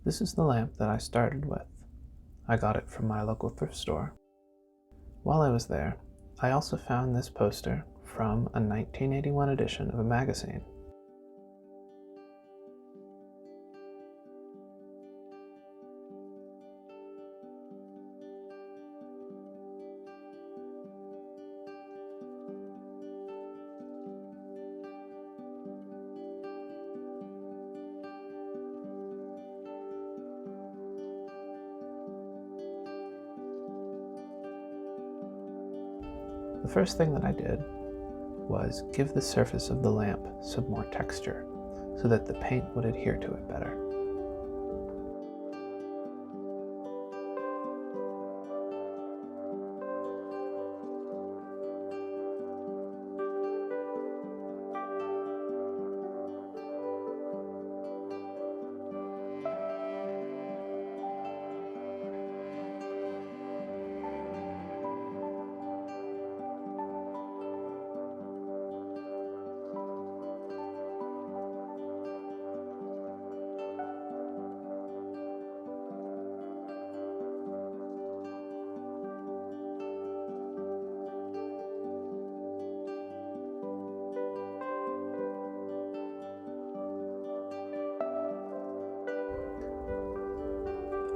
This is the lamp that I started with. I got it from my local thrift store. While I was there, I also found this poster from a 1981 edition of a magazine. The first thing that I did was give the surface of the lamp some more texture so that the paint would adhere to it better.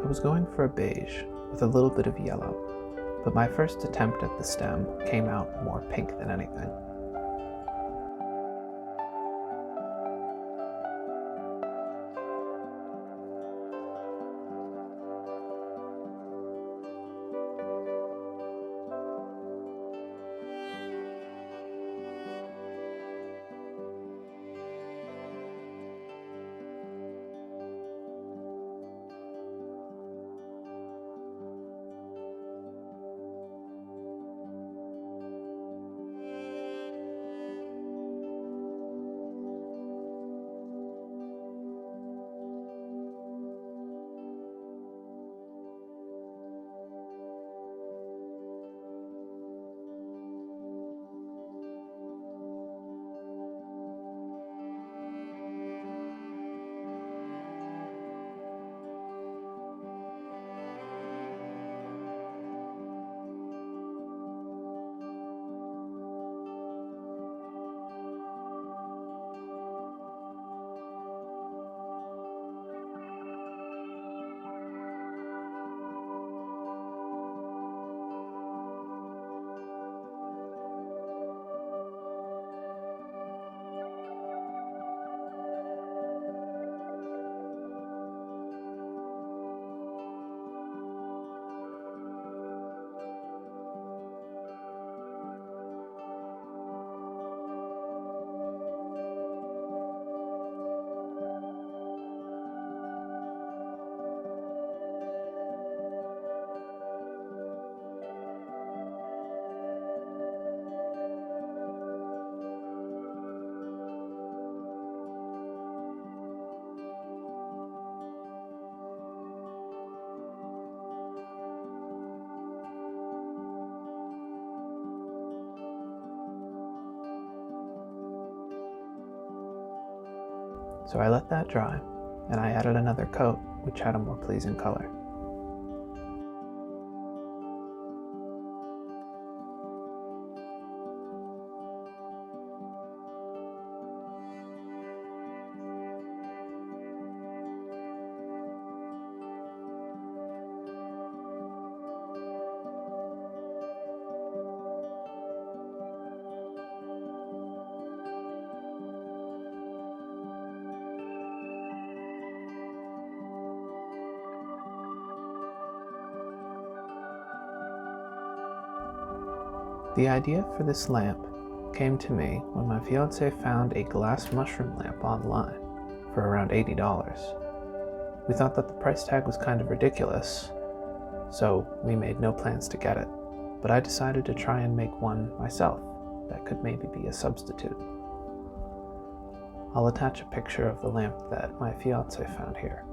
I was going for a beige with a little bit of yellow, but my first attempt at the stem came out more pink than anything. So I let that dry, and I added another coat, which had a more pleasing color. The idea for this lamp came to me when my fiance found a glass mushroom lamp online for around $80. We thought that the price tag was kind of ridiculous, so we made no plans to get it, but I decided to try and make one myself that could maybe be a substitute. I'll attach a picture of the lamp that my fiance found here.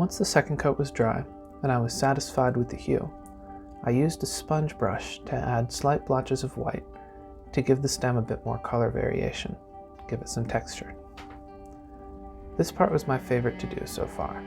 Once the second coat was dry, and I was satisfied with the hue, I used a sponge brush to add slight blotches of white to give the stem a bit more color variation, give it some texture. This part was my favorite to do so far.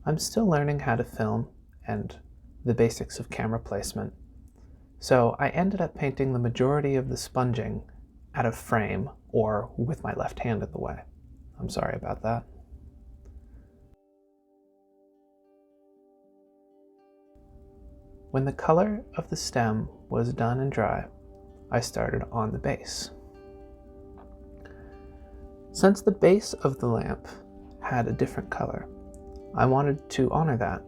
I'm still learning how to film and the basics of camera placement, so I ended up painting the majority of the sponging out of frame or with my left hand in the way. I'm sorry about that. When the color of the stem was done and dry, I started on the base. Since the base of the lamp had a different color, I wanted to honor that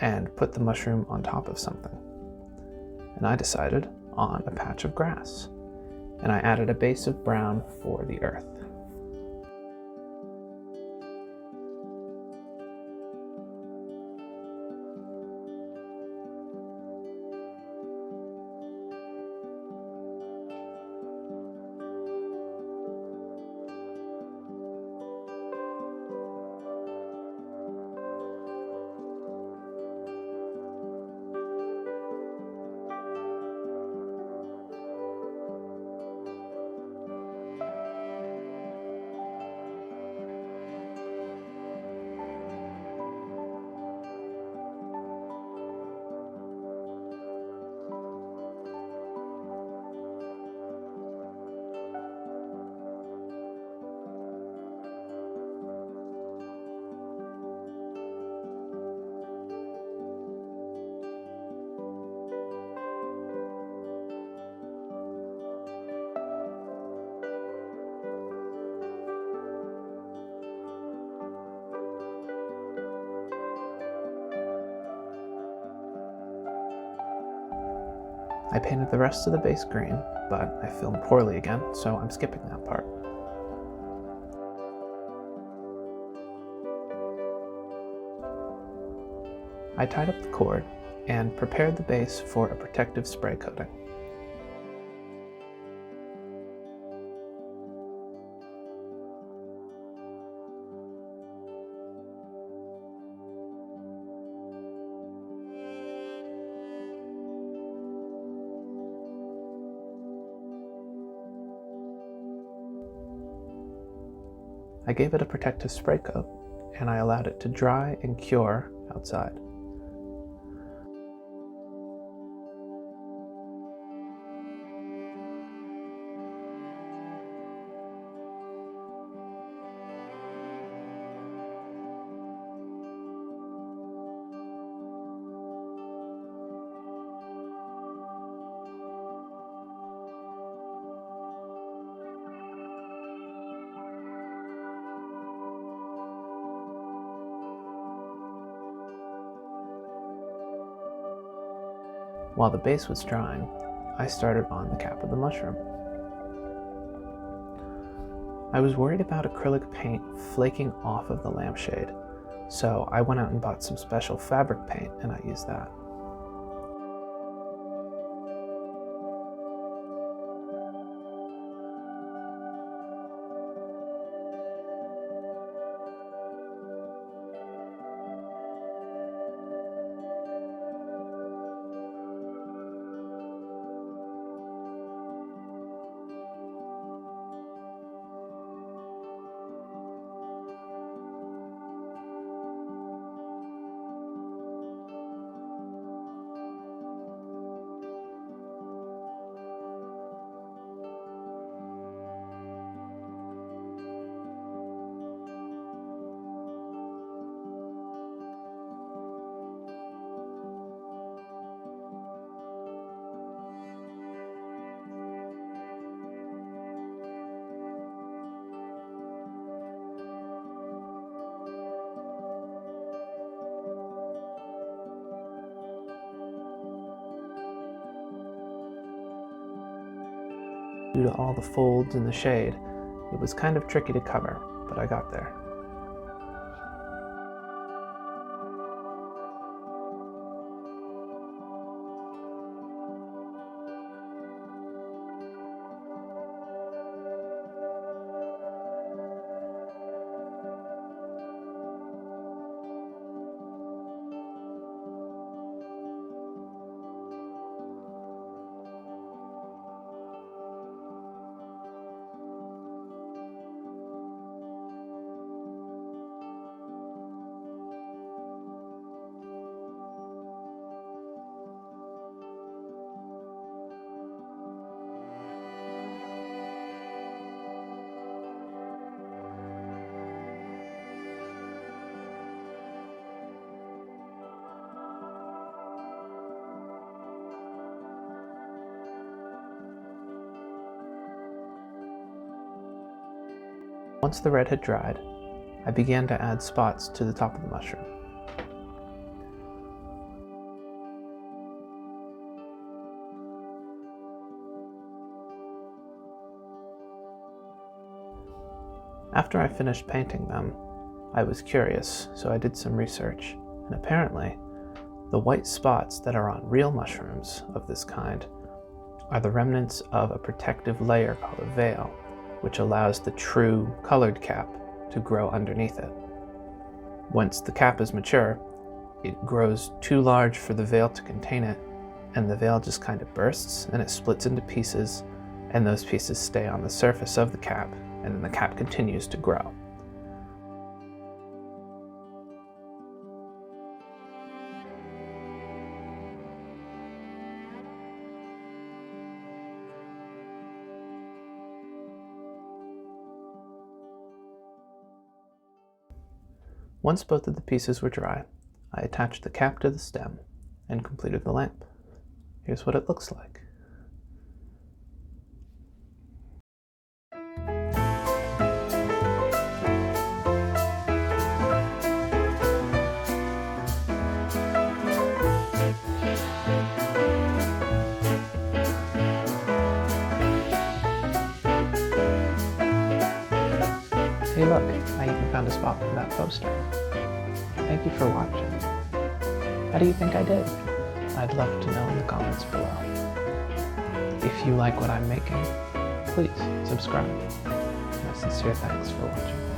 and put the mushroom on top of something. And I decided on a patch of grass, and I added a base of brown for the earth. I painted the rest of the base green, but I filmed poorly again, so I'm skipping that part. I tied up the cord and prepared the base for a protective spray coating. I gave it a protective spray coat, and I allowed it to dry and cure outside. While the base was drying, I started on the cap of the mushroom. I was worried about acrylic paint flaking off of the lampshade, so I went out and bought some special fabric paint and I used that. Due to all the folds in the shade, it was kind of tricky to cover, but I got there. Once the red had dried, I began to add spots to the top of the mushroom. After I finished painting them, I was curious, so I did some research, and apparently, the white spots that are on real mushrooms of this kind are the remnants of a protective layer called a veil, which allows the true colored cap to grow underneath it. Once the cap is mature, it grows too large for the veil to contain it, and the veil just kind of bursts and it splits into pieces, and those pieces stay on the surface of the cap, and then the cap continues to grow. Once both of the pieces were dry, I attached the cap to the stem and completed the lamp. Here's what it looks like. Hey look, I even found a spot for that poster. Thank you for watching. How do you think I did? I'd love to know in the comments below. If you like what I'm making, please subscribe. My sincere thanks for watching.